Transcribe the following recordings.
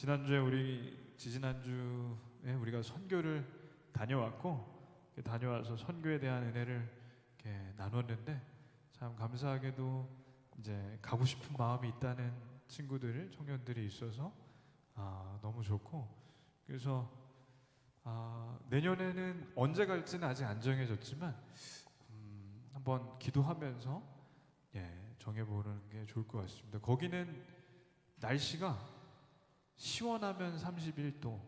지난주에 지지난주에 우리가 선교를 다녀왔고 다녀와서 선교에 대한 은혜를 이렇게 나눴는데 참 감사하게도 이제 가고 싶은 마음이 있다는 친구들, 청년들이 있어서 너무 좋고 그래서 내년에는 언제 갈지는 아직 안 정해졌지만 한번 기도하면서 정해보는 게 좋을 것 같습니다. 거기는 날씨가 시원하면 31도,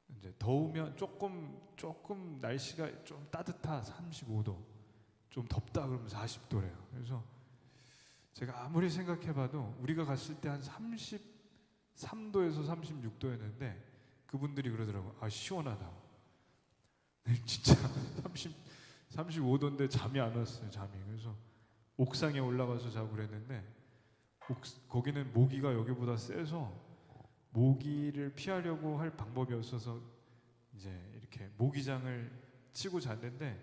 이제 더우면 조금 날씨가 좀 따뜻하 35도, 좀 덥다 그러면 40도래요. 그래서 제가 아무리 생각해봐도 우리가 갔을 때 한 33도에서 36도였는데 그분들이 그러더라고요. 시원하다. 진짜 35도인데 잠이 안 왔어요. 그래서 옥상에 올라가서 자고 그랬는데 거기는 모기가 여기보다 세서 모기를 피하려고 할 방법이 없어서 이제 이렇게 모기장을 치고 잤는데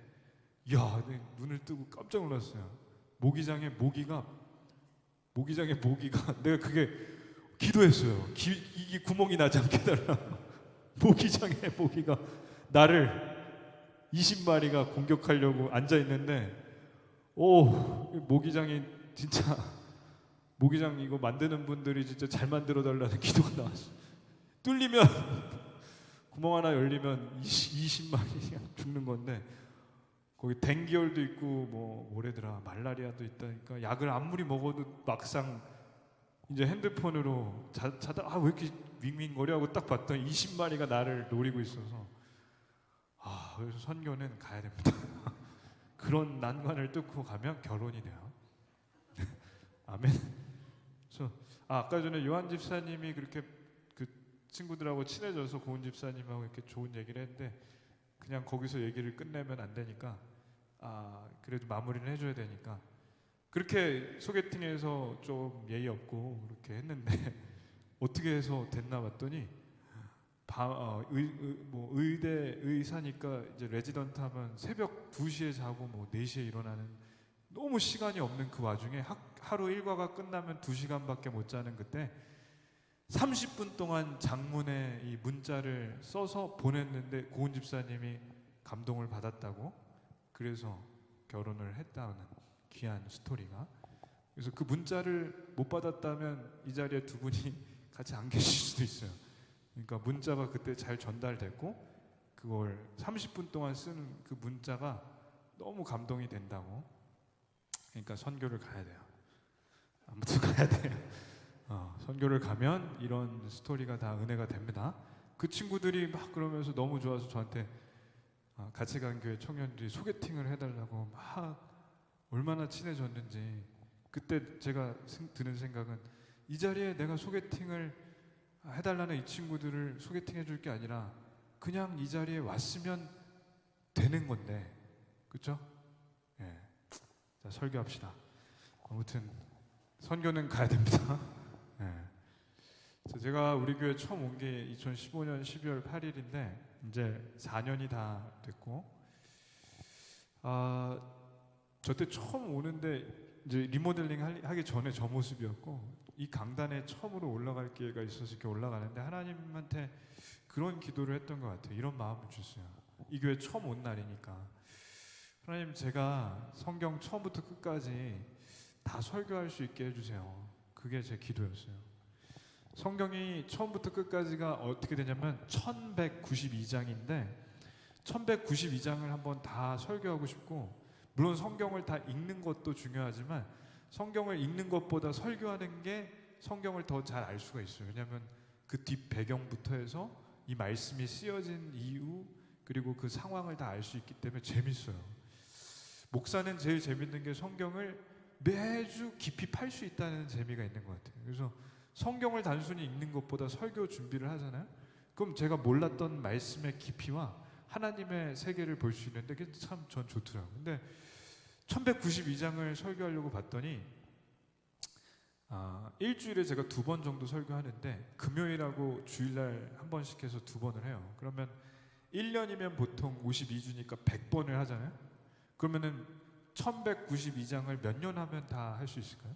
눈을 뜨고 깜짝 놀랐어요. 모기장에 모기가 내가 그게 기도했어요. 이게 구멍이 나지 않게 해달라. 모기장에 모기가 나를 20마리가 공격하려고 앉아있는데 모기장이 진짜 모기장 이거 만드는 분들이 진짜 잘 만들어 달라는 기도가 나왔어. 뚫리면 구멍 하나 열리면 20마리 죽는 건데 거기 댕기열도 있고 뭐래더라 말라리아도 있다니까 약을 아무리 먹어도 막상 이제 핸드폰으로 자다 왜 이렇게 윙윙거려 하고 딱 봤더니 20마리가 나를 노리고 있어서 그래서 선교는 가야 됩니다. 그런 난관을 뚫고 가면 결혼이 돼요. 아멘. 그래서 아까 전에 요한 집사님이 그렇게 그 친구들하고 친해져서 고은 집사님하고 이렇게 좋은 얘기를 했는데 그냥 거기서 얘기를 끝내면 안 되니까 그래도 마무리는 해줘야 되니까 그렇게 소개팅에서 좀 예의 없고 그렇게 했는데 어떻게 해서 됐나 봤더니 의대 의사니까 이제 레지던트 하면 새벽 2시에 자고 4시에 일어나는 너무 시간이 없는 그 와중에 하루 일과가 끝나면 2시간밖에 못 자는 그때 30분 동안 장문에 이 문자를 써서 보냈는데 고은 집사님이 감동을 받았다고 그래서 결혼을 했다는 귀한 스토리가. 그래서 그 문자를 못 받았다면 이 자리에 두 분이 같이 안 계실 수도 있어요. 그러니까 문자가 그때 잘 전달됐고 그걸 30분 동안 쓰는 그 문자가 너무 감동이 된다고. 그러니까 선교를 가야 돼요. 아무튼 가야 돼요. 선교를 가면 이런 스토리가 다 은혜가 됩니다. 그 친구들이 막 그러면서 너무 좋아서 저한테 같이 간 교회 청년들이 소개팅을 해달라고 막 얼마나 친해졌는지. 그때 제가 드는 생각은 이 자리에 내가 소개팅을 해달라는 이 친구들을 소개팅해 줄 게 아니라 그냥 이 자리에 왔으면 되는 건데, 그렇죠? 자, 설교합시다. 아무튼 선교는 가야 됩니다. 제가 우리 교회 처음 온 게 2015년 12월 8일인데 이제 4년이 다 됐고, 저 때 처음 오는데 이제 리모델링 하기 전에 저 모습이었고, 이 강단에 처음으로 올라갈 기회가 있어서 이렇게 올라가는데 하나님한테 그런 기도를 했던 것 같아요. 이런 마음을 주셨어요. 이 교회 처음 온 날이니까 하나님, 제가 성경 처음부터 끝까지 다 설교할 수 있게 해주세요. 그게 제 기도였어요. 성경이 처음부터 끝까지가 어떻게 되냐면 1192장인데 1192장을 한번 다 설교하고 싶고, 물론 성경을 다 읽는 것도 중요하지만 성경을 읽는 것보다 설교하는 게 성경을 더 잘 알 수가 있어요. 왜냐하면 그 뒷 배경부터 해서 이 말씀이 쓰여진 이유 그리고 그 상황을 다 알 수 있기 때문에 재밌어요. 목사는 제일 재밌는 게 성경을 매주 깊이 팔 수 있다는 재미가 있는 것 같아요. 그래서 성경을 단순히 읽는 것보다 설교 준비를 하잖아요. 그럼 제가 몰랐던 말씀의 깊이와 하나님의 세계를 볼 수 있는데 그게 참 전 좋더라고요. 근데 1192장을 설교하려고 봤더니 일주일에 제가 2번 정도 설교하는데 금요일하고 주일날 한 번씩 해서 2번을 해요. 그러면 1년이면 보통 52주니까 100번을 하잖아요. 그러면은 1192장을 몇 년 하면 다 할 수 있을까요?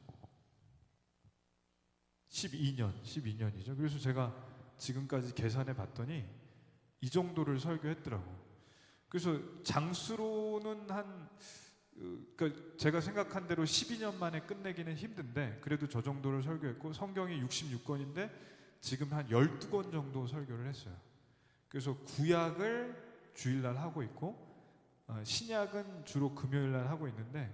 12년이죠. 그래서 제가 지금까지 계산해 봤더니 이 정도를 설교했더라고. 그래서 장수로는 그러니까 제가 생각한 대로 12년 만에 끝내기는 힘든데 그래도 저 정도를 설교했고, 성경이 66권인데 지금 한 12권 정도 설교를 했어요. 그래서 구약을 주일날 하고 있고 신약은 주로 금요일날 하고 있는데,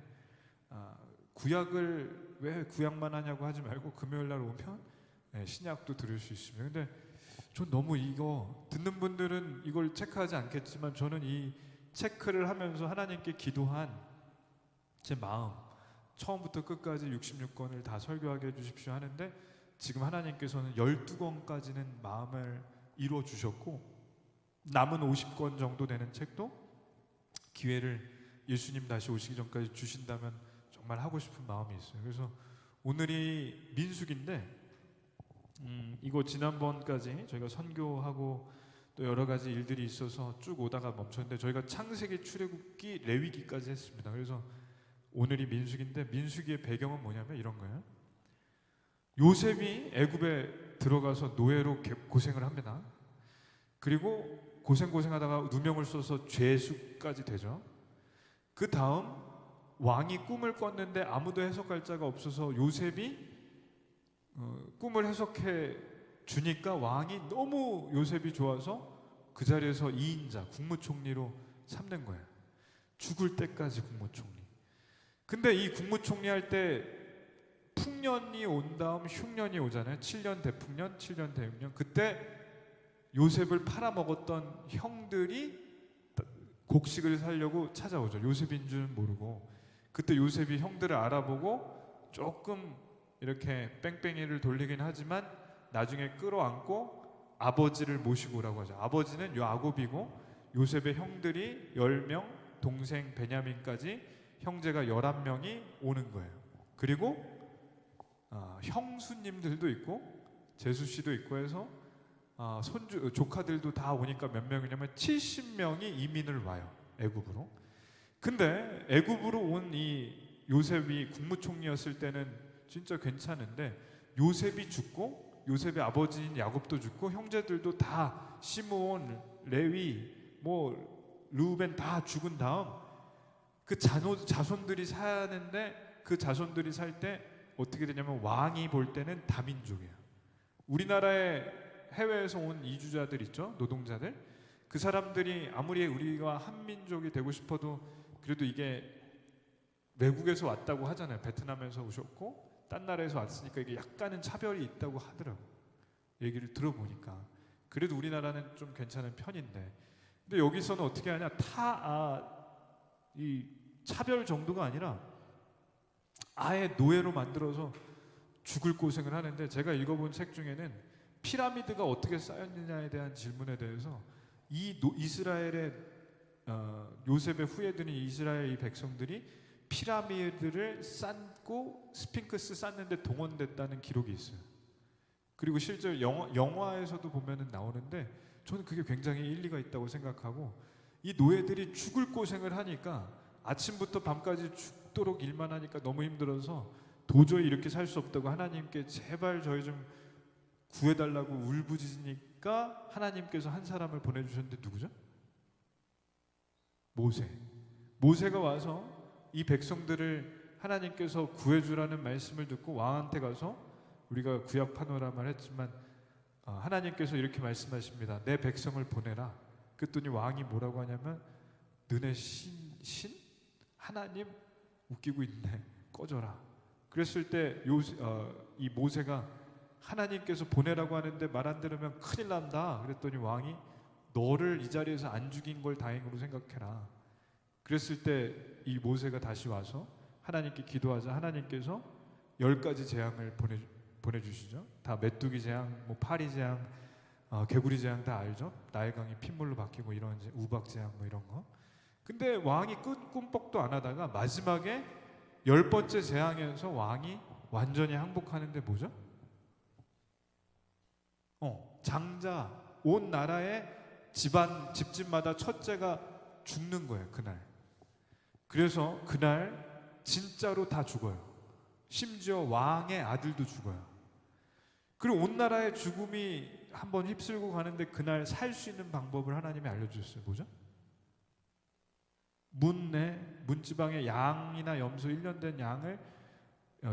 구약을 왜 구약만 하냐고 하지 말고 금요일날 오면 신약도 들을 수 있습니다. 근데 전 너무 이거 듣는 분들은 이걸 체크하지 않겠지만 저는 이 체크를 하면서 하나님께 기도한 제 마음, 처음부터 끝까지 66권을 다 설교하게 해주십시오 하는데 지금 하나님께서는 12권까지는 마음을 이루어 주셨고, 남은 50권 정도 되는 책도 기회를 예수님 다시 오시기 전까지 주신다면 정말 하고 싶은 마음이 있어요. 그래서 오늘이 민수기인데 이거 지난번까지 저희가 선교하고 또 여러 가지 일들이 있어서 쭉 오다가 멈췄는데 저희가 창세기, 출애굽기, 레위기까지 했습니다. 그래서 오늘이 민수기인데 민수기의 배경은 뭐냐면 이런 거예요. 요셉이 애굽에 들어가서 노예로 고생을 합니다. 그리고 고생하다가 누명을 써서 죄수까지 되죠. 그 다음 왕이 꿈을 꿨는데 아무도 해석할 자가 없어서 요셉이 꿈을 해석해 주니까 왕이 너무 요셉이 좋아서 그 자리에서 2인자 국무총리로 삼는 거예요. 죽을 때까지 국무총리. 근데 이 국무총리 할 때 풍년이 온 다음 흉년이 오잖아요. 7년 대풍년, 7년 대흉년. 그때 요셉을 팔아먹었던 형들이 곡식을 사려고 찾아오죠. 요셉인 줄은 모르고. 그때 요셉이 형들을 알아보고 조금 이렇게 뺑뺑이를 돌리긴 하지만 나중에 끌어안고 아버지를 모시고 오라고 하죠. 아버지는 야곱이고 요셉의 형들이 10명, 동생 베냐민까지 형제가 11명이 오는 거예요. 그리고 형수님들도 있고 제수씨도 있고 해서 조카들도 다 오니까 몇 명이냐면 70명이 이민을 와요. 애굽으로. 근데 애굽으로 온 이 요셉이 국무총리였을 때는 진짜 괜찮은데 요셉이 죽고 요셉의 아버지인 야곱도 죽고 형제들도 다 시므온, 레위, 르우벤 다 죽은 다음 그 자손들이 사는데 그 자손들이 살 때 어떻게 되냐면 왕이 볼 때는 다민족이에요. 우리나라에 해외에서 온 이주자들 있죠, 노동자들. 그 사람들이 아무리 우리가 한민족이 되고 싶어도 그래도 이게 외국에서 왔다고 하잖아요. 베트남에서 오셨고 딴 나라에서 왔으니까 이게 약간은 차별이 있다고 하더라고. 얘기를 들어보니까. 그래도 우리나라는 좀 괜찮은 편인데. 근데 여기서는 어떻게 하냐? 이 차별 정도가 아니라 아예 노예로 만들어서 죽을 고생을 하는데, 제가 읽어본 책 중에는 피라미드가 어떻게 쌓였느냐에 대한 질문에 대해서 이스라엘의 요셉의 후예들인 이스라엘 이 백성들이 피라미드를 쌓고 스핑크스 쌓는데 동원됐다는 기록이 있어요. 그리고 실제 영화에서도 보면은 나오는데 저는 그게 굉장히 일리가 있다고 생각하고, 이 노예들이 죽을 고생을 하니까 아침부터 밤까지 죽도록 일만 하니까 너무 힘들어서 도저히 이렇게 살 수 없다고 하나님께 제발 저희 좀 구해달라고 울부짖으니까 하나님께서 한 사람을 보내주셨는데 누구죠? 모세가 와서 이 백성들을 하나님께서 구해주라는 말씀을 듣고 왕한테 가서, 우리가 구약 파노라마를 했지만 하나님께서 이렇게 말씀하십니다. 내 백성을 보내라. 그랬더니 왕이 뭐라고 하냐면 너네 신? 하나님? 웃기고 있네. 꺼져라. 그랬을 때 이 모세가 하나님께서 보내라고 하는데 말 안 들으면 큰일 난다. 그랬더니 왕이 너를 이 자리에서 안 죽인 걸 다행으로 생각해라. 그랬을 때 이 모세가 다시 와서 하나님께 기도하자 하나님께서 10가지 재앙을 보내주시죠. 다 메뚜기 재앙, 파리 재앙, 개구리 재앙 다 알죠? 나일강이 핏물로 바뀌고 이런 우박 재앙 이런 거. 근데 왕이 꿈뻑도 안 하다가 마지막에 10번째 재앙에서 왕이 완전히 항복하는데 뭐죠? 장자, 온 나라의 집집마다 첫째가 죽는 거예요, 그날. 그래서 그날 진짜로 다 죽어요. 심지어 왕의 아들도 죽어요. 그리고 온 나라의 죽음이 한번 휩쓸고 가는데 그날 살 수 있는 방법을 하나님이 알려주셨어요. 뭐죠? 문지방에 양이나 염소 1년 된 양을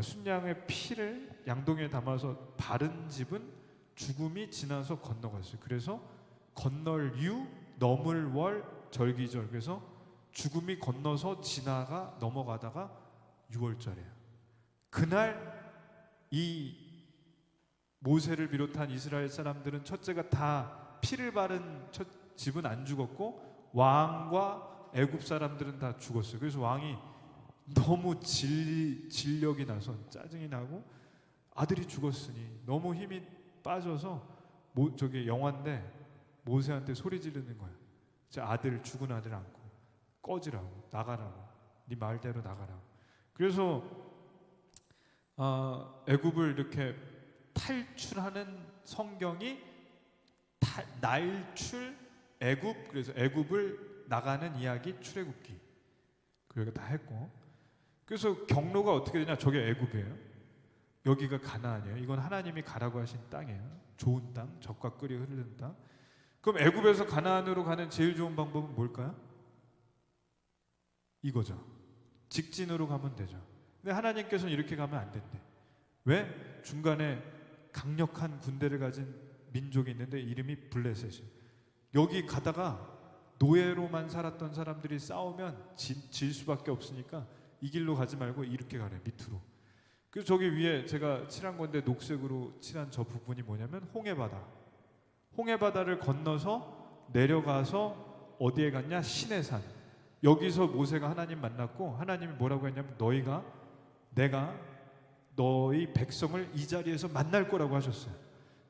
순양의 피를 양동이에 담아서 바른 집은 죽음이 지나서 건너갔어요. 그래서 건널 유, 넘을 월, 절기절. 그래서 죽음이 건너서 지나가 넘어가다가 6월절이에요. 그날 이 모세를 비롯한 이스라엘 사람들은 첫째가 다 피를 바른 집은 안 죽었고 왕과 애굽 사람들은 다 죽었어요. 그래서 왕이 너무 진력이 나서 짜증이 나고 아들이 죽었으니 너무 힘이 빠져서 저기 영화인데 모세한테 소리 지르는 거야. 제 아들, 죽은 아들 안고 꺼지라고, 나가라고, 네 말대로 나가라고. 그래서 애굽을 이렇게 탈출하는 성경이 날출 애굽, 그래서 애굽을 나가는 이야기 출애굽기 그리고 다 했고, 그래서 경로가 어떻게 되냐? 저게 애굽이에요. 여기가 가나안이에요. 이건 하나님이 가라고 하신 땅이에요. 좋은 땅, 젖과 꿀이 흐르는 땅. 그럼 애굽에서 가나안으로 가는 제일 좋은 방법은 뭘까요? 이거죠. 직진으로 가면 되죠. 근데 하나님께서는 이렇게 가면 안 된대. 왜? 중간에 강력한 군대를 가진 민족이 있는데 이름이 블레셋이에요. 여기 가다가 노예로만 살았던 사람들이 싸우면 질 수밖에 없으니까 이 길로 가지 말고 이렇게 가래, 밑으로. 그래서 저기 위에 제가 칠한 건데 녹색으로 칠한 저 부분이 뭐냐면 홍해바다. 홍해바다를 건너서 내려가서 어디에 갔냐? 시내산. 여기서 모세가 하나님 만났고 하나님이 뭐라고 했냐면 내가 너희 백성을 이 자리에서 만날 거라고 하셨어요.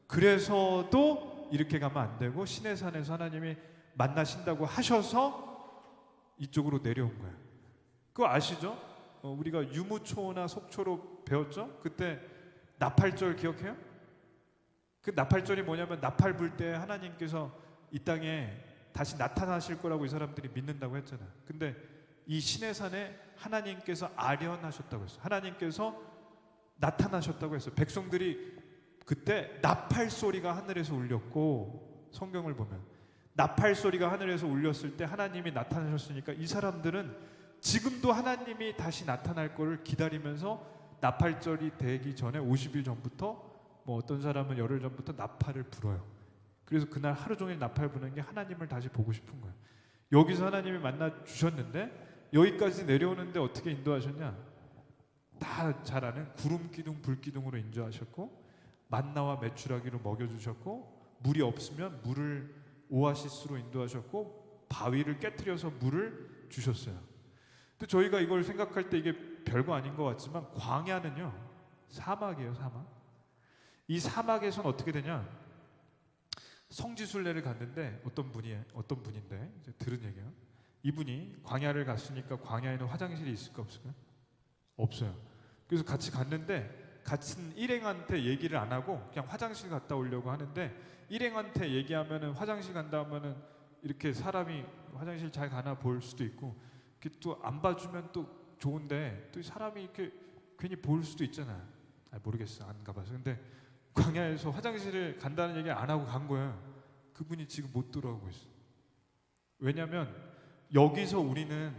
그래서도 이렇게 가면 안 되고 시내산에서 하나님이 만나신다고 하셔서 이쪽으로 내려온 거예요. 그거 아시죠? 우리가 유무초나 속초로 배웠죠? 그때 나팔절 기억해요? 그 나팔절이 뭐냐면 나팔 불 때 하나님께서 이 땅에 다시 나타나실 거라고 이 사람들이 믿는다고 했잖아요. 근데 이 시내산에 하나님께서 아련하셨다고 했어요. 하나님께서 나타나셨다고 했어요. 백성들이 그때 나팔 소리가 하늘에서 울렸고, 성경을 보면 나팔 소리가 하늘에서 울렸을 때 하나님이 나타나셨으니까 이 사람들은 지금도 하나님이 다시 나타날 거를 기다리면서 나팔절이 되기 전에 50일 전부터, 뭐 어떤 사람은 열흘 전부터 나팔을 불어요. 그래서 그날 하루 종일 나팔 부는 게 하나님을 다시 보고 싶은 거예요. 여기서 하나님이 만나 주셨는데 여기까지 내려오는데 어떻게 인도하셨냐? 다 잘 아는 구름 기둥, 불 기둥으로 인도하셨고, 만나와 메추라기로 먹여주셨고, 물이 없으면 물을 오아시스로 인도하셨고, 바위를 깨트려서 물을 주셨어요. 근데 저희가 이걸 생각할 때 이게 별거 아닌 것 같지만 광야는요, 사막이에요, 사막. 이 사막에서는 어떻게 되냐? 성지순례를 갔는데 어떤 분인데 이제 들은 얘기예요. 이분이 광야를 갔으니까 광야에는 화장실이 있을까 없을까요? 없어요. 그래서 같이 갔는데 같은 일행한테 얘기를 안 하고 그냥 화장실 갔다 오려고 하는데, 일행한테 얘기하면은 화장실 간다 하면은 이렇게 사람이 화장실 잘 가나 볼 수도 있고, 또 안 봐주면 또 좋은데 또 사람이 이렇게 괜히 볼 수도 있잖아요. 모르겠어, 안 가봐서. 근데 광야에서 화장실을 간다는 얘기 안 하고 간 거예요. 그분이 지금 못 돌아오고 있어. 왜냐면 여기서 우리는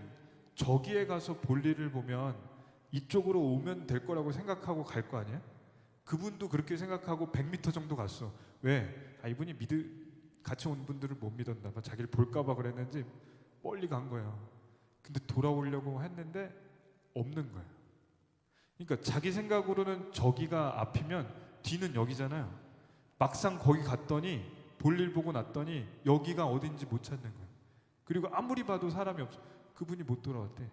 저기에 가서 볼일을 보면 이쪽으로 오면 될 거라고 생각하고 갈 거 아니에요? 그분도 그렇게 생각하고 100m 정도 갔어. 왜? 이분이 같이 온 분들을 못 믿었나 봐. 자기를 볼까 봐 그랬는지 멀리 간 거예요. 근데 돌아오려고 했는데 없는 거예요. 그러니까 자기 생각으로는 저기가 앞이면 뒤는 여기잖아요. 막상 거기 갔더니 볼일 보고 났더니 여기가 어딘지 못 찾는 거예요. 그리고 아무리 봐도 사람이 없어. 그분이 못 돌아왔대.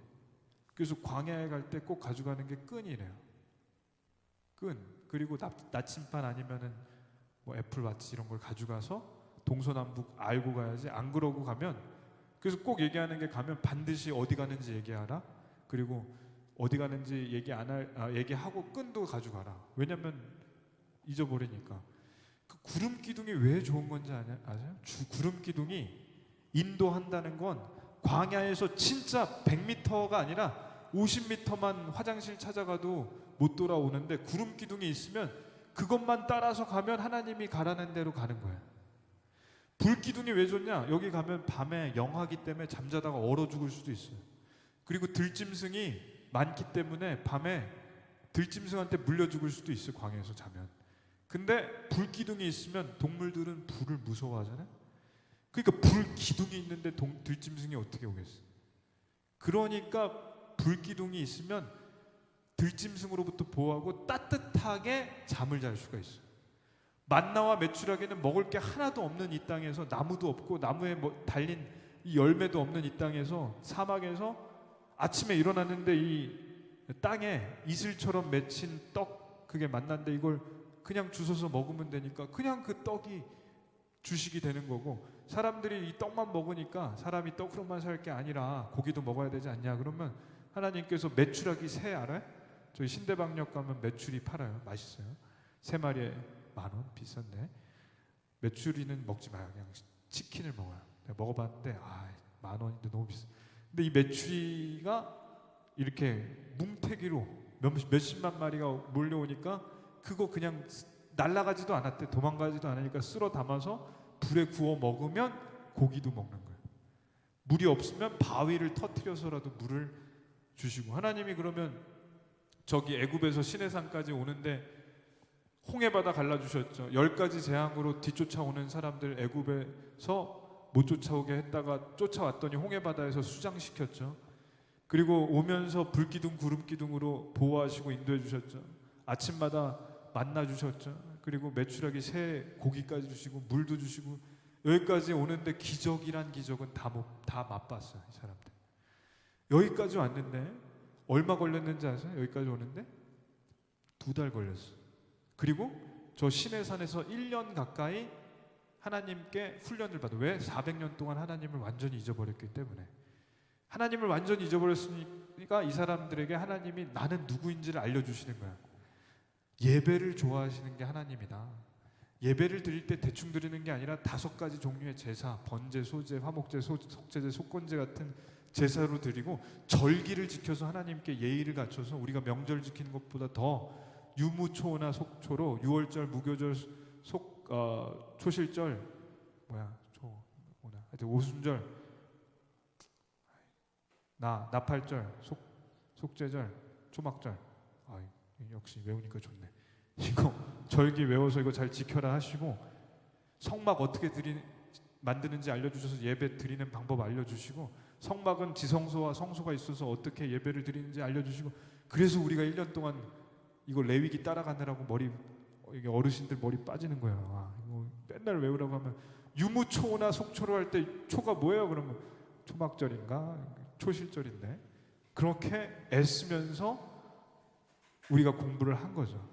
그래서 광야에 갈 때 꼭 가져가는 게 끈이래요. 끈. 그리고 나침반 아니면은 뭐 애플워치 이런 걸 가져가서 동서남북 알고 가야지. 안 그러고 가면, 그래서 꼭 얘기하는 게 가면 반드시 어디 가는지 얘기하라. 그리고 어디 가는지 얘기하고 끈도 가져가라. 왜냐면 잊어버리니까. 그 구름 기둥이 왜 좋은 건지 아세요? 구름 기둥이 인도한다는 건 광야에서 진짜 100m가 아니라 50m만 화장실 찾아가도 못 돌아오는데 구름 기둥이 있으면 그것만 따라서 가면 하나님이 가라는 대로 가는 거예요. 불기둥이 왜 좋냐? 여기 가면 밤에 영하기 때문에 잠자다가 얼어 죽을 수도 있어요. 그리고 들짐승이 많기 때문에 밤에 들짐승한테 물려 죽을 수도 있어요. 광야에서 자면. 근데 불기둥이 있으면 동물들은 불을 무서워하잖아요. 그러니까 불기둥이 있는데 들짐승이 어떻게 오겠어요? 그러니까 불기둥이 있으면 들짐승으로부터 보호하고 따뜻하게 잠을 잘 수가 있어요. 만나와 메추라기는 먹을 게 하나도 없는 이 땅에서, 나무도 없고 나무에 달린 이 열매도 없는 이 땅에서, 사막에서 아침에 일어났는데 이 땅에 이슬처럼 맺힌 떡, 그게 만난데 이걸 그냥 주워서 먹으면 되니까 그냥 그 떡이 주식이 되는 거고, 사람들이 이 떡만 먹으니까 사람이 떡으로만 살 게 아니라 고기도 먹어야 되지 않냐 그러면 하나님께서 메추라기 새 알아요? 저희 신대방역 가면 메추리 팔아요. 맛있어요. 3마리에 10,000원, 비싼데. 메추리는 먹지 마요. 그냥 치킨을 먹어요. 내가 먹어봤는데 10,000원인데 너무 비싸. 근데 이 메추리가 이렇게 뭉태기로 몇십만 마리가 몰려오니까 그거 그냥 날아가지도 않았대. 도망가지도 않으니까 쓸어 담아서 불에 구워 먹으면 고기도 먹는 거예요. 물이 없으면 바위를 터뜨려서라도 물을 주시고, 하나님이 그러면 저기 애굽에서 시내산까지 오는데 홍해바다 갈라주셨죠. 10가지 재앙으로 뒤쫓아오는 사람들 애굽에서 못 쫓아오게 했다가 쫓아왔더니 홍해바다에서 수장시켰죠. 그리고 오면서 불기둥 구름기둥으로 보호하시고 인도해 주셨죠. 아침마다 만나 주셨죠. 그리고 메추라기 새 고기까지 주시고 물도 주시고, 여기까지 오는데 기적이란 기적은 다 맛봤어요. 이 사람들 여기까지 왔는데 얼마 걸렸는지 아세요? 여기까지 오는데 2달 걸렸어요. 그리고 저 시내산에서 1년 가까이 하나님께 훈련을 받아. 왜? 400년 동안 하나님을 완전히 잊어버렸기 때문에. 하나님을 완전히 잊어버렸으니까 이 사람들에게 하나님이 나는 누구인지를 알려주시는 거야. 예배를 좋아하시는 게 하나님이다. 예배를 드릴 때 대충 드리는 게 아니라 5가지 종류의 제사, 번제, 소제, 화목제, 속제제, 속건제 같은 제사로 드리고, 절기를 지켜서 하나님께 예의를 갖춰서 우리가 명절 지키는 것보다 더 유무초나 속초로 6월절, 무교절, 초실절, 하여튼 오순절, 나팔절, 속제절, 초막절. 역시 외우니까 좋네. 이거 절기 외워서 이거 잘 지켜라 하시고, 성막 어떻게 만드는지 알려주셔서 예배 드리는 방법 알려주시고, 성막은 지성소와 성소가 있어서 어떻게 예배를 드리는지 알려주시고, 그래서 우리가 1년 동안 이거 레위기 따라가느라고 이게 어르신들 머리 빠지는 거예요. 이거 맨날 외우라고 하면 유무초나 속초로 할 때 초가 뭐예요? 그러면 초막절인가 초실절인데, 그렇게 애쓰면서 우리가 공부를 한 거죠.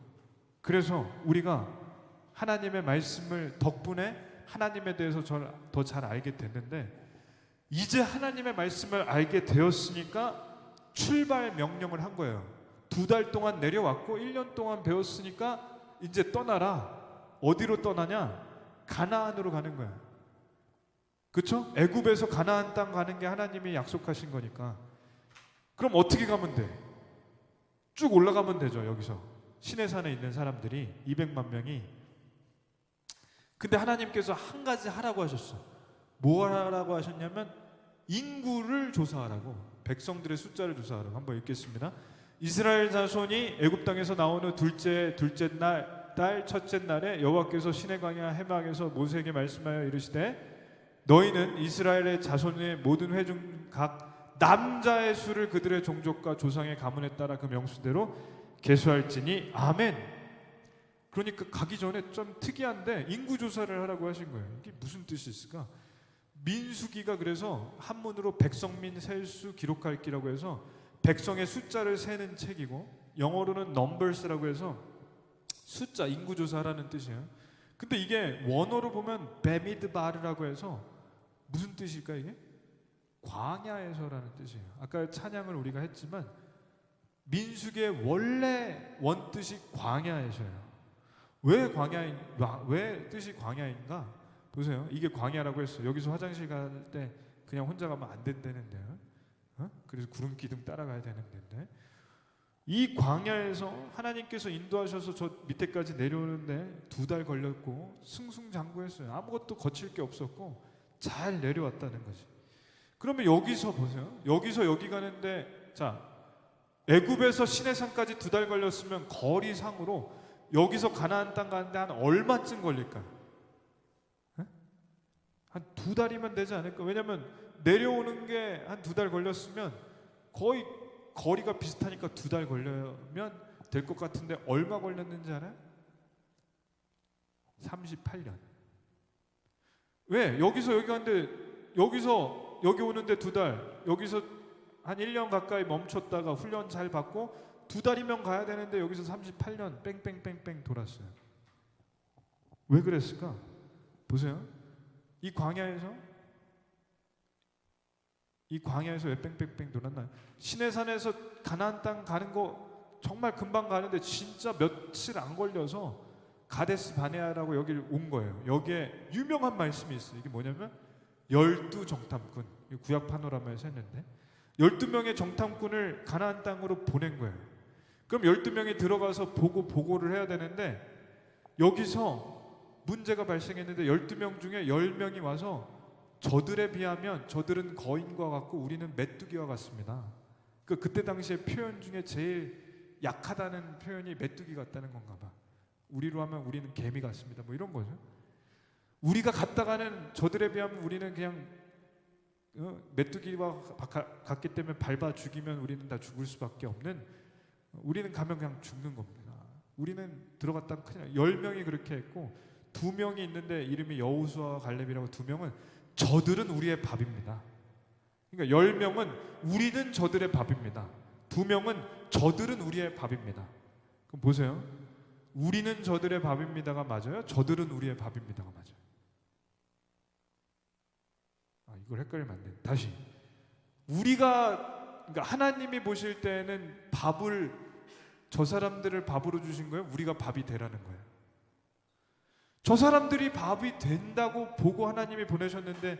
그래서 우리가 하나님의 말씀을 덕분에 하나님에 대해서 더 잘 알게 됐는데, 이제 하나님의 말씀을 알게 되었으니까 출발 명령을 한 거예요. 2달 동안 내려왔고 1년 동안 배웠으니까 이제 떠나라. 어디로 떠나냐? 가나안으로 가는 거야. 그렇죠? 애굽에서 가나안 땅 가는 게 하나님이 약속하신 거니까. 그럼 어떻게 가면 돼? 쭉 올라가면 되죠. 여기서 시내산에 있는 사람들이 200만 명이. 근데 하나님께서 한 가지 하라고 하셨어. 뭐 하라고 하셨냐면 인구를 조사하라고, 백성들의 숫자를 조사하라고. 한번 읽겠습니다. 이스라엘 자손이 애굽 땅에서 나온 후 둘째 달 첫째 날에 여호와께서 시내 광야 해막에서 모세에게 말씀하여 이르시되, 너희는 이스라엘의 자손의 모든 회중 각 남자의 수를 그들의 종족과 조상의 가문에 따라 그 명수대로 계수할지니 아멘. 그러니까 가기 전에 좀 특이한데 인구 조사를 하라고 하신 거예요. 이게 무슨 뜻이 있을까? 민수기가 그래서 한문으로 백성민 셀수 기록할기라고 해서 백성의 숫자를 세는 책이고, 영어로는 numbers라고 해서 숫자, 인구 조사라는 뜻이에요. 근데 이게 원어로 보면 베미드바르라고 해서 무슨 뜻일까 이게? 광야에서라는 뜻이에요. 아까 찬양을 우리가 했지만 민수기의 원래 원뜻이 광야에서예요. 왜 뜻이 광야인가? 보세요. 이게 광야라고 했어요. 여기서 화장실 갈 때 그냥 혼자 가면 안 된다는데요. 그래서 구름 기둥 따라가야 되는 데인데, 이 광야에서 하나님께서 인도하셔서 저 밑에까지 내려오는데 2달 걸렸고 승승장구했어요. 아무것도 거칠 게 없었고 잘 내려왔다는 거지. 그러면 여기서 보세요. 여기서 여기 가는데 자 애굽에서 시내산까지 2달 걸렸으면 거리상으로 여기서 가나안 땅 가는데 한 얼마쯤 걸릴까요? 한 2달이면 되지 않을까? 왜냐면 내려오는 게 한 2달 걸렸으면 거의 거리가 비슷하니까 2달 걸려면 될 것 같은데 얼마 걸렸는지 알아요? 38년. 왜? 여기서 여기 가는데 여기서 여기 오는데 2달, 여기서 한 1년 가까이 멈췄다가 훈련 잘 받고 2달이면 가야 되는데 여기서 38년 뺑뺑뺑뺑 돌았어요. 왜 그랬을까? 보세요. 이 광야에서 왜 뺑뺑뺑 돌았나요? 시내산에서 가나안 땅 가는 거 정말 금방 가는데 진짜 며칠 안 걸려서 가데스 바네아라고 여기를 온 거예요. 여기에 유명한 말씀이 있어요. 이게 뭐냐면 12정탐꾼, 구약 파노라마에서 했는데 12명의 정탐꾼을 가나안 땅으로 보낸 거예요. 그럼 12명이 들어가서 보고를 해야 되는데 여기서 문제가 발생했는데 12명 중에 10명이 와서 저들에 비하면 저들은 거인과 같고 우리는 메뚜기와 같습니다. 그때 당시에 표현 중에 제일 약하다는 표현이 메뚜기 같다는 건가 봐. 우리로 하면 우리는 개미 같습니다. 뭐 이런 거죠. 우리가 갔다가는 저들에 비하면 우리는 그냥 메뚜기와 같기 때문에 밟아 죽이면 우리는 다 죽을 수밖에 없는, 우리는 가면 그냥 죽는 겁니다. 우리는 들어갔다가 그냥 10명이 그렇게 했고 2명이 있는데 이름이 여호수아와 갈렙이라고 2명은 저들은 우리의 밥입니다. 그러니까 10명은 우리는 저들의 밥입니다. 2명은 저들은 우리의 밥입니다. 그럼 보세요. 우리는 저들의 밥입니다가 맞아요? 저들은 우리의 밥입니다가 맞아요? 이걸 헷갈리면 안 돼. 다시. 그러니까 하나님이 보실 때는 밥을, 저 사람들을 밥으로 주신 거예요? 우리가 밥이 되라는 거예요? 저 사람들이 밥이 된다고 보고 하나님이 보내셨는데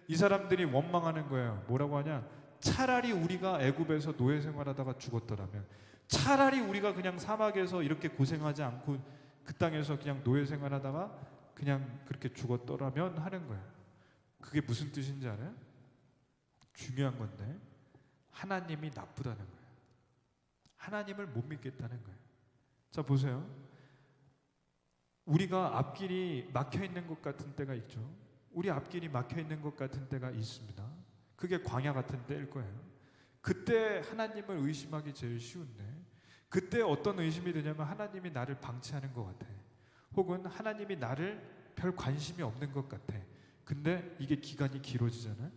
이 사람들이 원망하는 거예요. 뭐라고 하냐? 차라리 우리가 애굽에서 노예 생활하다가 죽었더라면, 차라리 우리가 그냥 사막에서 이렇게 고생하지 않고 그 땅에서 그냥 노예 생활하다가 그냥 그렇게 죽었더라면 하는 거예요. 그게 무슨 뜻인지 알아요? 중요한 건데 하나님이 나쁘다는 거예요. 하나님을 못 믿겠다는 거예요. 자 보세요. 우리가 앞길이 막혀 있는 것 같은 때가 있죠. 우리 앞길이 막혀 있는 것 같은 때가 있습니다. 그게 광야 같은 때일 거예요. 그때 하나님을 의심하기 제일 쉬운데, 그때 어떤 의심이 드냐면 하나님이 나를 방치하는 것 같아. 혹은 하나님이 나를 별 관심이 없는 것 같아. 근데 이게 기간이 길어지잖아요.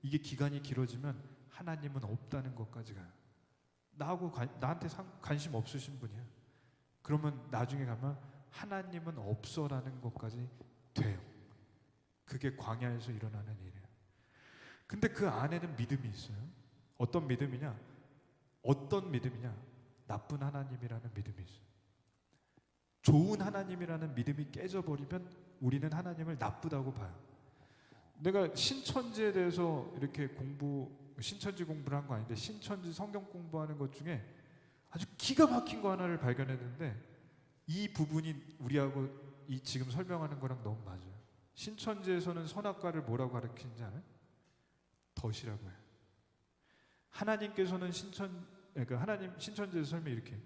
이게 기간이 길어지면 하나님은 없다는 것까지 가요. 나한테 관심 없으신 분이야. 그러면 나중에 가면 하나님은 없어라는 것까지 돼요. 그게 광야에서 일어나는 일이에요. 근데 그 안에는 믿음이 있어요. 어떤 믿음이냐? 나쁜 하나님이라는 믿음이 있어요. 좋은 하나님이라는 믿음이 깨져버리면 우리는 하나님을 나쁘다고 봐요. 내가 신천지에 대해서 이렇게 신천지 공부를 한 거 아닌데 신천지 성경 공부하는 것 중에 아주 기가 막힌 거 하나를 발견했는데 이 부분이 우리하고 이 지금 설명하는 거랑 너무 맞아요. 신천지에서는 선악과를 뭐라고 가르치는지 알아요? 덫이라고 해요. 하나님께서는 신천지에서 설명이 이렇게,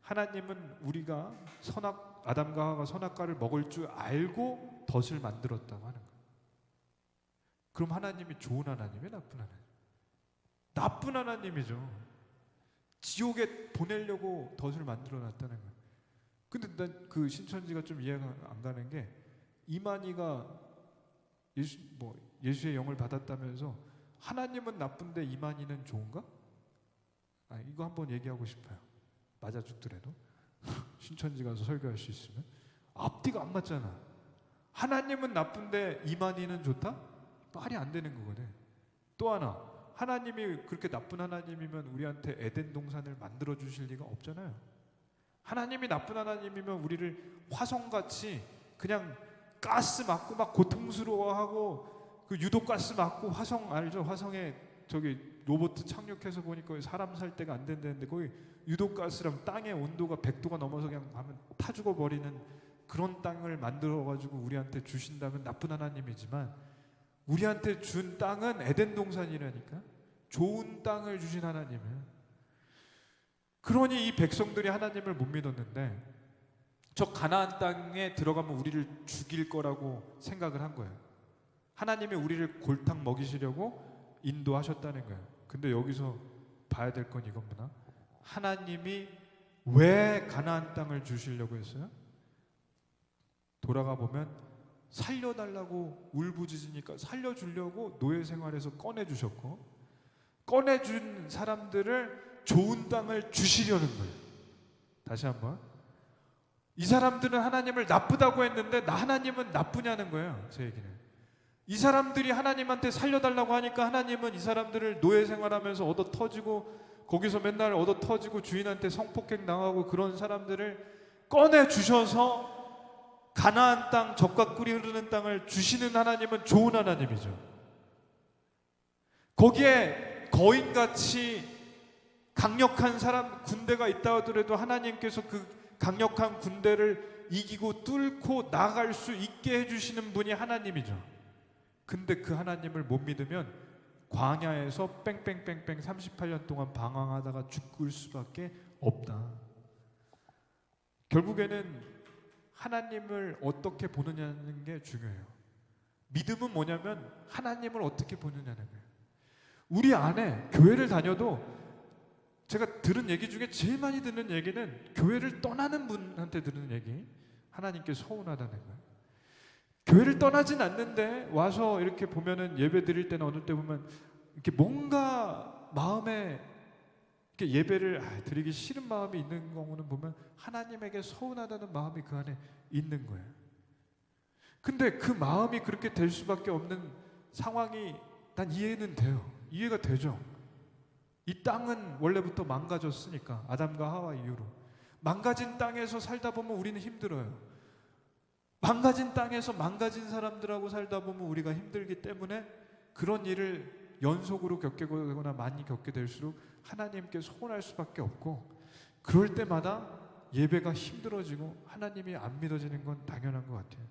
하나님은 우리가 아담과 하와가 선악과를 먹을 줄 알고 덫을 만들었다고 하는 거예요. 그럼 하나님이 좋은 하나님이에요? 나쁜 하나님? 나쁜 하나님이죠. 지옥에 보내려고 덫을 만들어 놨다는 거예요. 근데 난 그 신천지가 좀 이해가 안 가는 게, 이만희가 예수의 영을 받았다면서 하나님은 나쁜데 이만희는 좋은가? 이거 한번 얘기하고 싶어요. 맞아 죽더라도 신천지 가서 설교할 수 있으면. 앞뒤가 안 맞잖아. 하나님은 나쁜데 이만희는 좋다? 말이 안 되는 거거든. 또 하나, 하나님이 그렇게 나쁜 하나님이면 우리한테 에덴 동산을 만들어 주실 리가 없잖아요. 하나님이 나쁜 하나님이면 우리를 화성같이 그냥 가스 맞고 막 고통스러워하고, 그 유독가스 맞고 화성 알죠? 화성에 저기 로봇 착륙해서 보니까 사람 살 데가 안 된다는데 거기 유독가스랑 땅의 온도가 100도가 넘어서 그냥 하면 타 죽어버리는 그런 땅을 만들어가지고 우리한테 주신다면 나쁜 하나님이지만 우리한테 준 땅은 에덴 동산이라니까. 좋은 땅을 주신 하나님이에요. 그러니 이 백성들이 하나님을 못 믿었는데 저 가나안 땅에 들어가면 우리를 죽일 거라고 생각을 한 거예요. 하나님이 우리를 골탕 먹이시려고 인도하셨다는 거예요. 근데 여기서 봐야 될 건 이겁니다. 하나님이 왜 가나안 땅을 주시려고 했어요? 돌아가 보면 살려달라고 울부짖으니까 살려주려고 노예 생활에서 꺼내주셨고, 꺼내준 사람들을 좋은 땅을 주시려는 거예요. 다시 한번, 이 사람들은 하나님을 나쁘다고 했는데 하나님은 나쁘냐는 거예요. 제 얘기는 이 사람들이 하나님한테 살려달라고 하니까 하나님은 이 사람들을 노예 생활하면서 얻어 터지고 거기서 맨날 얻어 터지고 주인한테 성폭행 당하고 그런 사람들을 꺼내 주셔서 가나안 땅, 젖과 꿀이 흐르는 땅을 주시는 하나님은 좋은 하나님이죠. 거기에 거인같이 강력한 사람 군대가 있다 하더라도 하나님께서 그 강력한 군대를 이기고 뚫고 나갈 수 있게 해주시는 분이 하나님이죠. 근데 그 하나님을 못 믿으면 광야에서 뺑뺑뺑뺑 38년 동안 방황하다가 죽을 수밖에 없다. 결국에는 하나님을 어떻게 보느냐는 게 중요해요. 믿음은 뭐냐면 하나님을 어떻게 보느냐는 거예요. 우리 안에 교회를 다녀도 제가 들은 얘기 중에 제일 많이 듣는 얘기는 교회를 떠나는 분한테 들은 얘기, 하나님께 서운하다는 거예요. 교회를 떠나진 않는데 와서 이렇게 보면은 예배 드릴 때나 어느 때 보면 이렇게 뭔가 마음에 이렇게 예배를 드리기 싫은 마음이 있는 경우는 보면 하나님에게 서운하다는 마음이 그 안에 있는 거예요. 근데 그 마음이 그렇게 될 수밖에 없는 상황이 난 이해는 돼요. 이해가 되죠. 이 땅은 원래부터 망가졌으니까, 아담과 하와 이후로 망가진 땅에서 살다 보면 우리는 힘들어요. 망가진 땅에서 망가진 사람들하고 살다 보면 우리가 힘들기 때문에 그런 일을 연속으로 겪게 되거나 많이 겪게 될수록 하나님께 서운할 수밖에 없고, 그럴 때마다 예배가 힘들어지고 하나님이 안 믿어지는 건 당연한 것 같아요.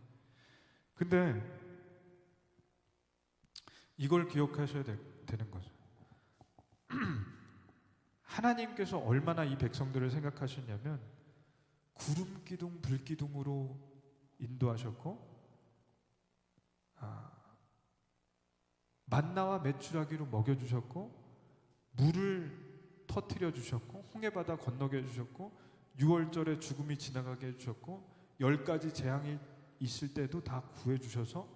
근데 이걸 기억하셔야 되는 거죠. 하나님께서 얼마나 이 백성들을 생각하셨냐면 구름 기둥 불 기둥으로 인도하셨고, 만나와 메추라기로 먹여주셨고, 물을 터뜨려 주셨고, 홍해바다 건너게 해주셨고, 6월절에 죽음이 지나가게 해주셨고, 10가지 재앙이 있을 때도 다 구해주셔서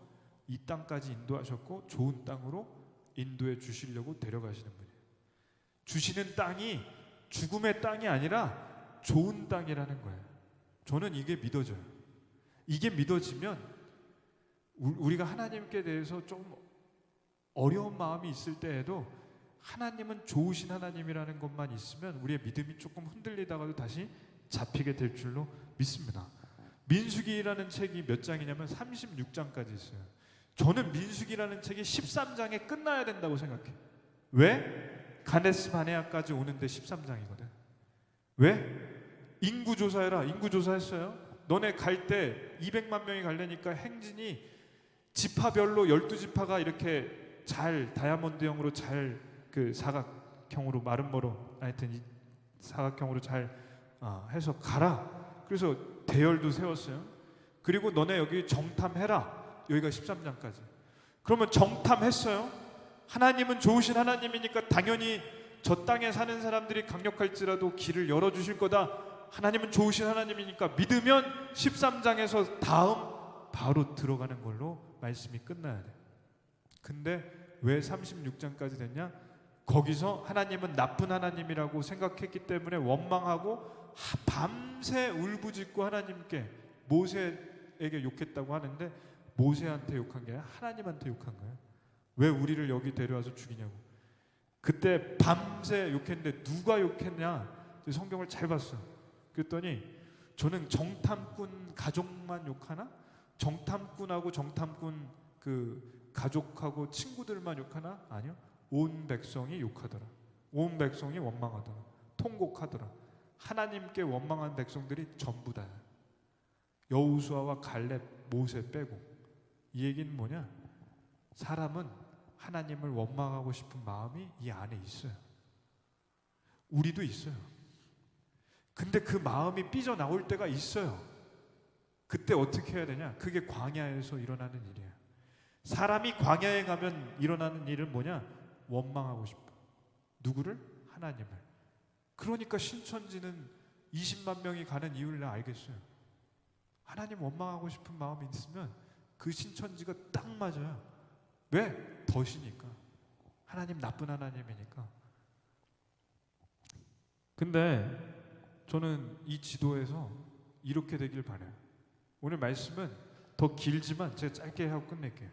이 땅까지 인도하셨고, 좋은 땅으로 인도해 주시려고 데려가시는 분이에요. 주시는 땅이 죽음의 땅이 아니라 좋은 땅이라는 거예요. 저는 이게 믿어져요. 이게 믿어지면 우리가 하나님께 대해서 좀 어려운 마음이 있을 때에도 하나님은 좋으신 하나님이라는 것만 있으면 우리의 믿음이 조금 흔들리다가도 다시 잡히게 될 줄로 믿습니다. 민수기라는 책이 몇 장이냐면 36장까지 있어요. 저는 민수기라는 책이 13장에 끝나야 된다고 생각해요. 왜? 가데스 바네아까지 오는데 13장이거든. 왜? 인구조사해라. 인구조사했어요. 너네 갈 때 200만 명이 가려니까 행진이 지파별로 12지파가 이렇게 잘 다이아몬드형으로 잘 그 사각형으로 마름모로 하여튼 이 사각형으로 잘 해서 가라. 그래서 대열도 세웠어요. 그리고 너네 여기 정탐해라. 여기가 13장까지. 그러면 정탐했어요. 하나님은 좋으신 하나님이니까 당연히 저 땅에 사는 사람들이 강력할지라도 길을 열어주실 거다. 하나님은 좋으신 하나님이니까 믿으면 13장에서 다음 바로 들어가는 걸로 말씀이 끝나야 돼. 근데 왜 36장까지 됐냐? 거기서 하나님은 나쁜 하나님이라고 생각했기 때문에 원망하고 밤새 울부짖고 하나님께 모세에게 욕했다고 하는데, 모세한테 욕한 게 아니라 하나님한테 욕한 거예요. 왜 우리를 여기 데려와서 죽이냐고. 그때 밤새 욕했는데 누가 욕했냐? 성경을 잘 봤어요. 그랬더니 저는 정탐꾼 가족만 욕하나? 정탐꾼하고 정탐꾼 그 가족하고 친구들만 욕하나? 아니요. 온 백성이 욕하더라. 온 백성이 원망하더라. 통곡하더라. 하나님께 원망한 백성들이 전부 다야. 여호수아와 갈렙, 모세 빼고. 이 얘기는 뭐냐? 사람은 하나님을 원망하고 싶은 마음이 이 안에 있어요. 우리도 있어요. 근데 그 마음이 삐져나올 때가 있어요. 그때 어떻게 해야 되냐? 그게 광야에서 일어나는 일이에요. 사람이 광야에 가면 일어나는 일은 뭐냐? 원망하고 싶어. 누구를? 하나님을. 그러니까 신천지는 20만 명이 가는 이유를 내가 알겠어요. 하나님 원망하고 싶은 마음이 있으면 그 신천지가 딱 맞아요. 왜? 덫이니까. 하나님 나쁜 하나님이니까. 근데 저는 이 지도에서 이렇게 되길 바라요. 오늘 말씀은 더 길지만 제가 짧게 하고 끝낼게요.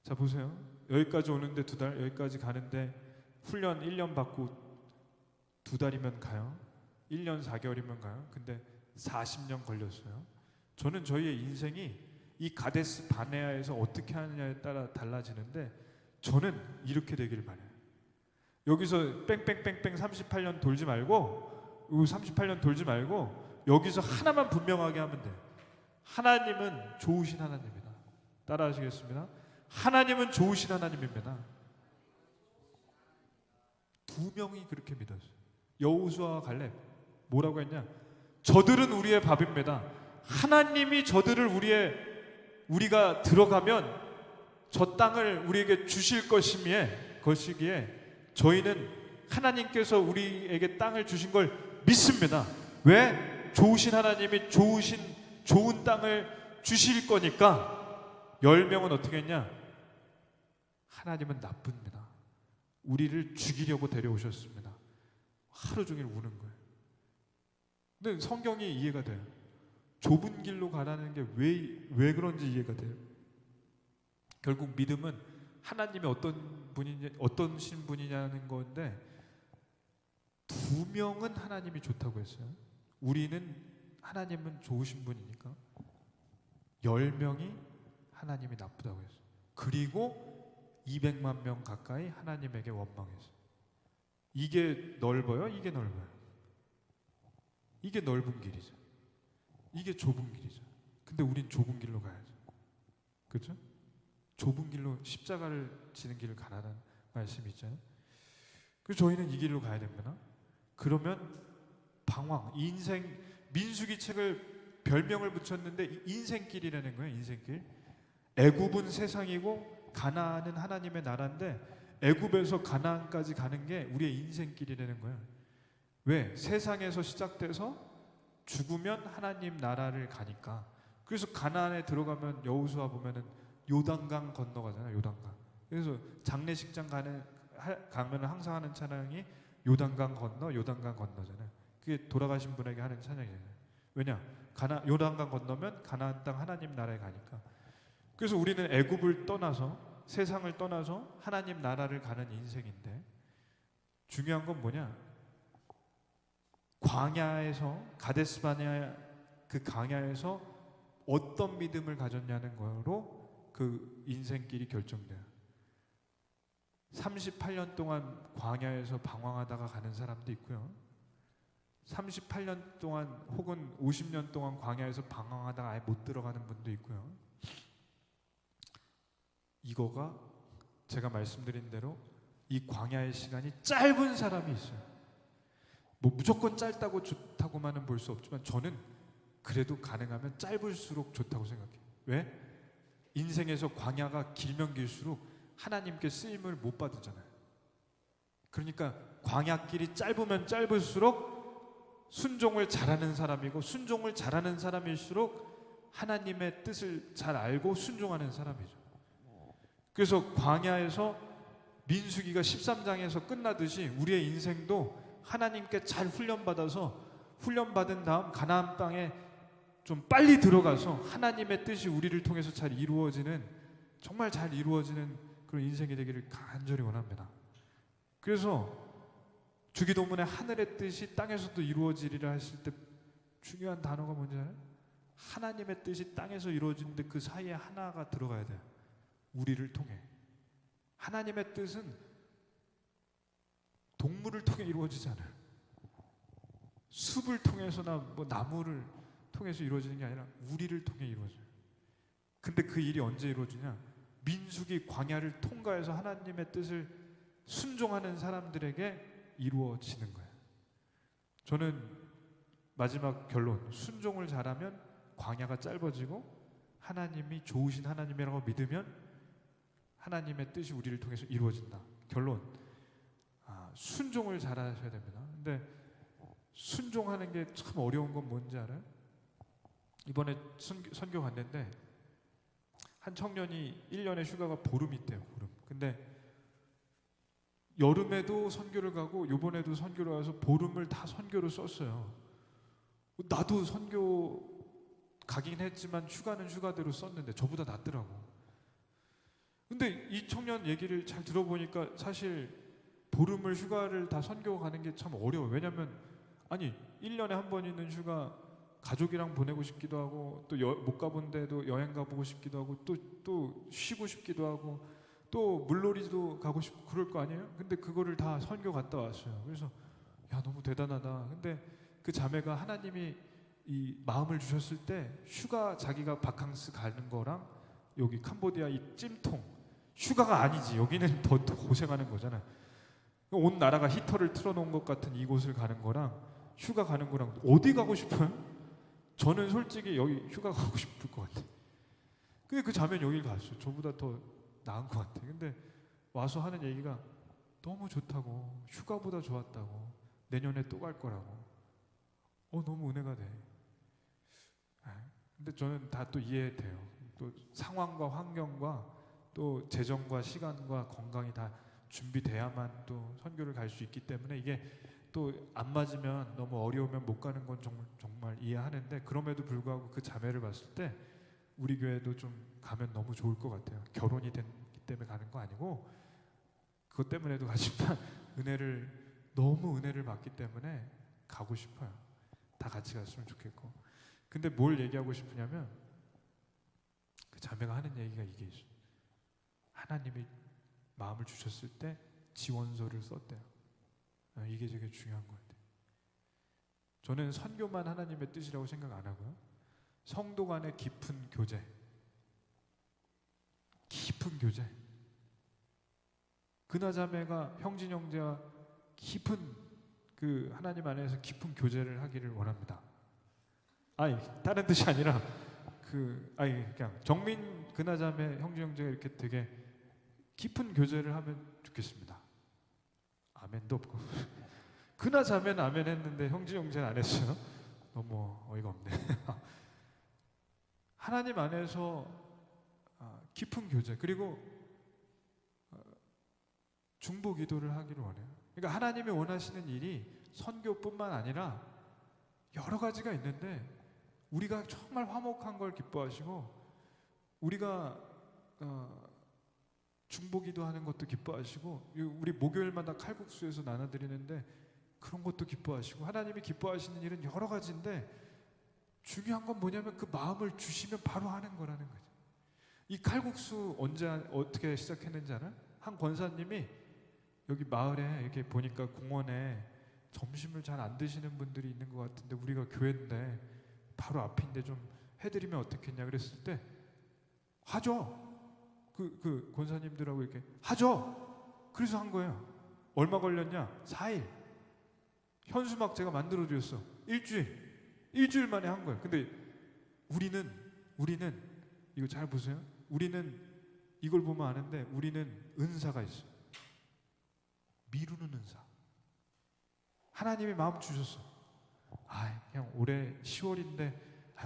자, 보세요. 여기까지 오는데 2달, 여기까지 가는데 훈련 1년 받고 2달이면 가요. 1년 4개월이면 가요. 근데 40년 걸렸어요. 저는 저희의 인생이 이 가데스 바네아에서 어떻게 하느냐에 따라 달라지는데 저는 이렇게 되길 바라요. 여기서 뺑뺑뺑뺑 38년 돌지 말고 38년 돌지 말고 여기서 하나만 분명하게 하면 돼요. 하나님은 좋으신 하나님이다. 따라 하시겠습니다. 하나님은 좋으신 하나님입니다. 2명이 그렇게 믿었어요. 여호수아와 갈렙. 뭐라고 했냐? 저들은 우리의 밥입니다. 하나님이 저들을 우리가 들어가면 저 땅을 우리에게 주실 것이기에 저희는 하나님께서 우리에게 땅을 주신 걸 믿습니다. 왜? 좋으신 하나님이 좋은 땅을 주실 거니까. 10명은 어떻게 했냐? 하나님은 나쁩니다. 우리를 죽이려고 데려오셨습니다. 하루 종일 우는 거예요. 근데 성경이 이해가 돼요. 좁은 길로 가라는 게 왜 그런지 이해가 돼요. 결국 믿음은 하나님이 어떤 신분이냐는 건데 2명은 하나님이 좋다고 했어요. 하나님은 좋으신 분이니까 10명이 하나님이 나쁘다고 했어요. 그리고 200만 명 가까이 하나님에게 원망했어요. 이게 넓어요? 이게 넓어요? 이게 넓은 길이죠. 이게 좁은 길이죠. 근데 우린 좁은 길로 가야죠. 그렇죠? 좁은 길로 십자가를 지는 길을 가라는 말씀이 있잖아요. 그래서 저희는 이 길로 가야 됩니다. 그러면 방황, 인생, 민수기 책을 별명을 붙였는데 인생길이라는 거예요. 인생길. 애굽은 세상이고 가나안은 하나님의 나라인데 애굽에서 가나안까지 가는 게 우리의 인생길이라는 거예요. 왜? 세상에서 시작돼서 죽으면 하나님 나라를 가니까. 그래서 가나안에 들어가면 여호수아 보면은 요단강 건너가잖아요. 요단강. 그래서 장례식장 가면 항상 하는 찬양이 요단강 건너잖아요. 그게 돌아가신 분에게 하는 찬양이에요. 왜냐? 요단강 건너면 가나안 땅 하나님 나라에 가니까. 그래서 우리는 애굽을 떠나서 세상을 떠나서 하나님 나라를 가는 인생인데 중요한 건 뭐냐? 광야에서 가데스 바네아 그 광야에서 어떤 믿음을 가졌냐는 거로 그 인생길이 결정돼요. 38년 동안 광야에서 방황하다가 가는 사람도 있고요. 38년 동안 혹은 50년 동안 광야에서 방황하다가 아예 못 들어가는 분도 있고요. 이거가 제가 말씀드린 대로 이 광야의 시간이 짧은 사람이 있어요. 뭐 무조건 짧다고 좋다고만은 볼 수 없지만 저는 그래도 가능하면 짧을수록 좋다고 생각해요. 왜? 인생에서 광야가 길면 길수록 하나님께 쓰임을 못 받으잖아요. 그러니까 광야길이 짧으면 짧을수록 순종을 잘하는 사람이고 순종을 잘하는 사람일수록 하나님의 뜻을 잘 알고 순종하는 사람이죠. 그래서 광야에서 민수기가 13장에서 끝나듯이 우리의 인생도 하나님께 잘 훈련받은 다음 가나안 땅에 좀 빨리 들어가서 하나님의 뜻이 우리를 통해서 잘 이루어지는, 정말 잘 이루어지는 그런 인생이 되기를 간절히 원합니다. 그래서 주기도문에 하늘의 뜻이 땅에서도 이루어지리라 했을 때 중요한 단어가 뭔지 알아요? 하나님의 뜻이 땅에서 이루어지는데 그 사이에 하나가 들어가야 돼요. 우리를 통해. 하나님의 뜻은 동물을 통해 이루어지지 않아요. 숲을 통해서나 뭐 나무를 통해서 이루어지는 게 아니라 우리를 통해 이루어져요. 근데 그 일이 언제 이루어지냐? 민수기 광야를 통과해서 하나님의 뜻을 순종하는 사람들에게 이루어지는 거예요. 저는 마지막 결론, 순종을 잘하면 광야가 짧아지고 하나님이 좋으신 하나님이라고 믿으면 하나님의 뜻이 우리를 통해서 이루어진다. 결론, 순종을 잘하셔야 됩니다. 근데 순종하는 게 참 어려운 건 뭔지 알아요? 이번에 선교 갔는데 한 청년이 1년에 휴가가 보름 있대요. 보름. 근데 여름에도 선교를 가고 요번에도 선교를 와서 보름을 다 선교로 썼어요. 나도 선교 가긴 했지만 휴가는 휴가대로 썼는데 저보다 낫더라고. 근데 이 청년 얘기를 잘 들어보니까 사실 보름을 휴가를 다 선교 가는 게 참 어려워요. 왜냐면 아니 1년에 한 번 있는 휴가 가족이랑 보내고 싶기도 하고 또 못 가본 데도 여행 가보고 싶기도 하고 또 쉬고 싶기도 하고 또 물놀이도 가고 싶고 그럴 거 아니에요? 근데 그거를 다 선교 갔다 왔어요. 그래서 야 너무 대단하다. 근데 그 자매가 하나님이 이 마음을 주셨을 때 휴가 자기가 바캉스 가는 거랑 여기 캄보디아 이 찜통 휴가가 아니지. 여기는 더 고생하는 거잖아. 온 나라가 히터를 틀어놓은 것 같은 이곳을 가는 거랑 휴가 가는 거랑 어디 가고 싶어요? 저는 솔직히 여기 휴가 가고 싶을 것 같아요. 근데 그 자매는 여길 갔어요. 저보다 더 나은 것 같아요. 근데 와서 하는 얘기가 너무 좋다고, 휴가보다 좋았다고, 내년에 또 갈 거라고. 너무 은혜가 돼. 근데 저는 다 또 이해돼요. 또 상황과 환경과 또 재정과 시간과 건강이 다 준비돼야만 또 선교를 갈 수 있기 때문에 이게 또 안 맞으면 너무 어려우면 못 가는 건 정말 이해하는데 그럼에도 불구하고 그 자매를 봤을 때 우리 교회도 좀 가면 너무 좋을 것 같아요. 결혼이 됐기 때문에 가는 거 아니고 그것 때문에도 가지만 너무 은혜를 받기 때문에 가고 싶어요. 다 같이 갔으면 좋겠고. 근데 뭘 얘기하고 싶으냐면 그 자매가 하는 얘기가 이게 있어요. 하나님이 마음을 주셨을 때 지원서를 썼대요. 이게 되게 중요한 것 같아요. 저는 선교만 하나님의 뜻이라고 생각 안 하고요. 성도 간의 깊은 교제. 그나자매가 형진 형제와 깊은 그 하나님 안에서 깊은 교제를 하기를 원합니다. 다른 뜻이 아니라 그냥 정민 그나자매 형진 형제가 이렇게 되게 깊은 교제를 하면 좋겠습니다. 아멘도 없고 그나자매는 아멘 했는데 형진 형제는 안 했어요. 너무 어이가 없네. 하나님 안에서 깊은 교제 그리고 중보 기도를 하기를 원해요. 그러니까 하나님이 원하시는 일이 선교뿐만 아니라 여러 가지가 있는데 우리가 정말 화목한 걸 기뻐하시고 우리가 중보 기도하는 것도 기뻐하시고 우리 목요일마다 칼국수에서 나눠드리는데 그런 것도 기뻐하시고 하나님이 기뻐하시는 일은 여러 가지인데 중요한 건 뭐냐면 그 마음을 주시면 바로 하는 거라는 거죠. 이 칼국수 어떻게 시작했는지 알아요? 한 권사님이 여기 마을에 이렇게 보니까 공원에 점심을 잘 안 드시는 분들이 있는 것 같은데 우리가 교회인데 바로 앞인데 좀 해드리면 어떻겠냐 그랬을 때 하죠. 그 권사님들하고 이렇게 하죠. 그래서 한 거예요. 얼마 걸렸냐? 4일. 현수막 제가 만들어드렸어. 일주일 만에 한 거예요. 근데 우리는 이거 잘 보세요. 우리는 이걸 보면 아는데 우리는 은사가 있어요. 미루는 은사. 하나님이 마음 주셨어. 그냥 올해 10월인데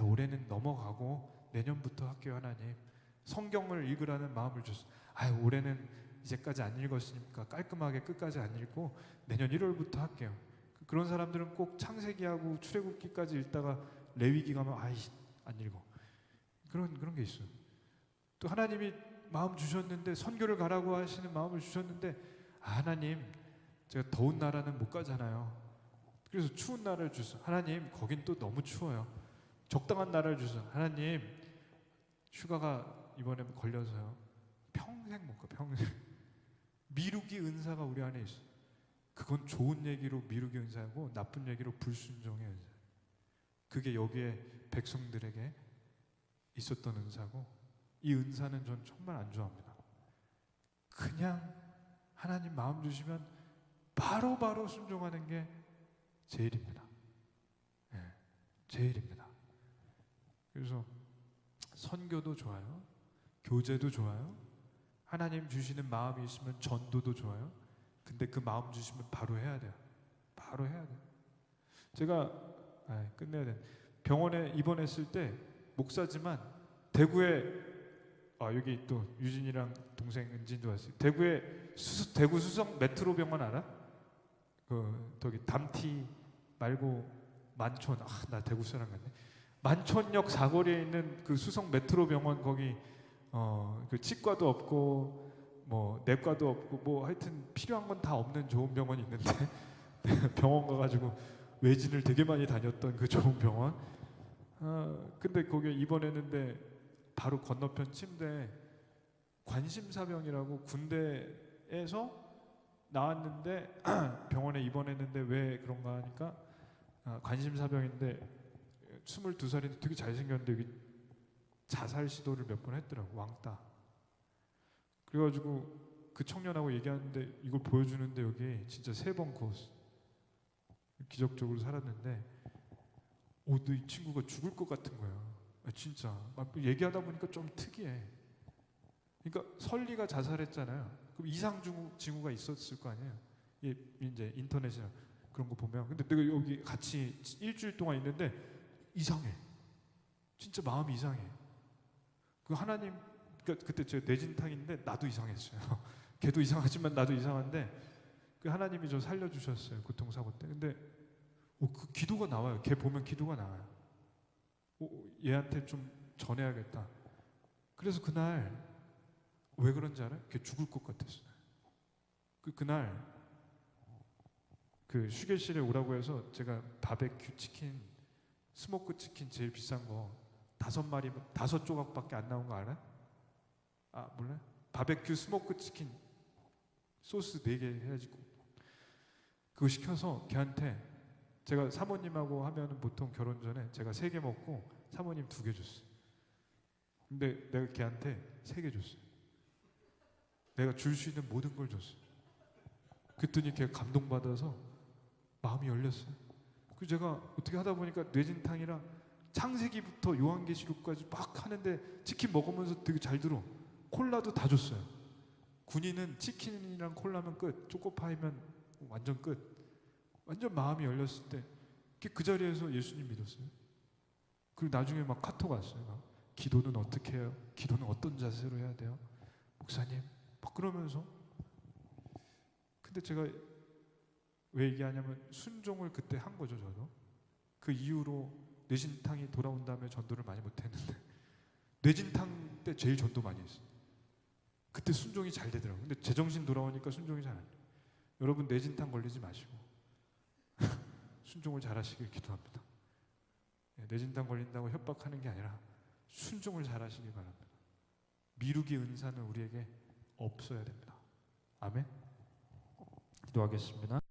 올해는 넘어가고 내년부터 할게요. 하나님 성경을 읽으라는 마음을 줬어. 올해는 이제까지 안 읽었으니까 깔끔하게 끝까지 안 읽고 내년 1월부터 할게요. 그런 사람들은 꼭 창세기하고 출애굽기까지 읽다가 레위기 가면 안 읽어. 그런 게 있어요. 또 하나님이 마음 주셨는데 선교를 가라고 하시는 마음을 주셨는데 하나님 제가 더운 나라는 못 가잖아요. 그래서 추운 나라를 주셔서 하나님 거긴 또 너무 추워요. 적당한 나라를 주셔서 하나님 휴가가 이번에 걸려서요. 평생 못 가. 평생. 미루기 은사가 우리 안에 있어. 그건 좋은 얘기로 미루기 은사고 나쁜 얘기로 불순종의 은사. 그게 여기에 백성들에게 있었던 은사고, 이 은사는 전 정말 안 좋아합니다. 그냥 하나님 마음 주시면 바로바로 순종하는 게 제일입니다. 네, 제일입니다. 그래서 선교도 좋아요, 교제도 좋아요, 하나님 주시는 마음이 있으면 전도도 좋아요. 근데 그 마음 주시면 바로 해야 돼요. 바로 해야 돼요. 제가 끝내야 돼. 병원에 입원했을 때 목사지만 대구에 여기 또 유진이랑 동생 은진도 왔어요. 대구에 대구 수성 메트로 병원 알아? 저기 담티 말고 만촌. 나 대구 사람 같네. 만촌역 사거리에 있는 그 수성 메트로 병원 거기 그 치과도 없고 뭐 내과도 없고 뭐 하여튼 필요한 건 다 없는 좋은 병원이 있는데 병원 가가지고 외진을 되게 많이 다녔던 그 좋은 병원. 근데 거기에 입원했는데 바로 건너편 침대에 관심사병이라고 군대에서 나왔는데 병원에 입원했는데 왜 그런가 하니까 관심사병인데 22살인데 되게 잘생겼는데 여기 자살 시도를 몇 번 했더라고. 왕따. 그래가지고 그 청년하고 얘기하는데 이걸 보여주는데 여기 진짜 3번 구웠어. 기적적으로 살았는데 너 이 친구가 죽을 것 같은 거야. 진짜 얘기하다 보니까 좀 특이해. 그러니까 설리가 자살했잖아요. 그럼 이상 징후가 있었을 거 아니에요. 이제 인터넷이나 그런 거 보면. 근데 내가 여기 같이 일주일 동안 있는데 이상해. 진짜 마음이 이상해. 그 하나님, 그러니까 그때 제가 뇌진탕인데 나도 이상했어요. 걔도 이상하지만 나도 이상한데 그 하나님이 저 살려주셨어요. 교통사고 때. 근데 그 기도가 나와요. 걔 보면 기도가 나와요. 얘한테 좀 전해야겠다. 그래서 그날 왜 그런지 알아요? 걔 죽을 것 같았어요. 그날 그 휴게실에 오라고 해서 제가 바베큐 치킨, 스모크 치킨 제일 비싼 거 5마리 5조각밖에 안 나온 거 알아요? 몰라요? 바베큐 스모크 치킨 소스 4개 해가지고 그거 시켜서 걔한테, 제가 사모님하고 하면은 보통 결혼 전에 제가 3개 먹고 사모님 2개 줬어요. 근데 내가 걔한테 3개 줬어요. 내가 줄 수 있는 모든 걸 줬어요. 그랬더니 걔가 감동받아서 마음이 열렸어요. 그래서 제가 어떻게 하다 보니까 뇌진탕이랑 창세기부터 요한계시록까지 막 하는데 치킨 먹으면서 되게 잘 들어. 콜라도 다 줬어요. 군인은 치킨이랑 콜라면 끝, 초코파이면 완전 끝. 완전 마음이 열렸을 때 그 자리에서 예수님 믿었어요. 그리고 나중에 막 카톡 왔어요. 막, 기도는 어떻게 해요? 기도는 어떤 자세로 해야 돼요? 목사님 막 그러면서. 근데 제가 왜 얘기하냐면 순종을 그때 한 거죠. 저도 그 이후로 뇌진탕이 돌아온 다음에 전도를 많이 못했는데 뇌진탕 때 제일 전도 많이 했어요. 그때 순종이 잘 되더라고요. 근데 제정신 돌아오니까 순종이 잘 안 돼요. 여러분 뇌진탕 걸리지 마시고 순종을 잘 하시길 기도합니다. 뇌진탕 걸린다고 협박하는 게 아니라 순종을 잘 하시기 바랍니다. 미루기 은사는 우리에게 없어야 됩니다. 아멘. 기도하겠습니다.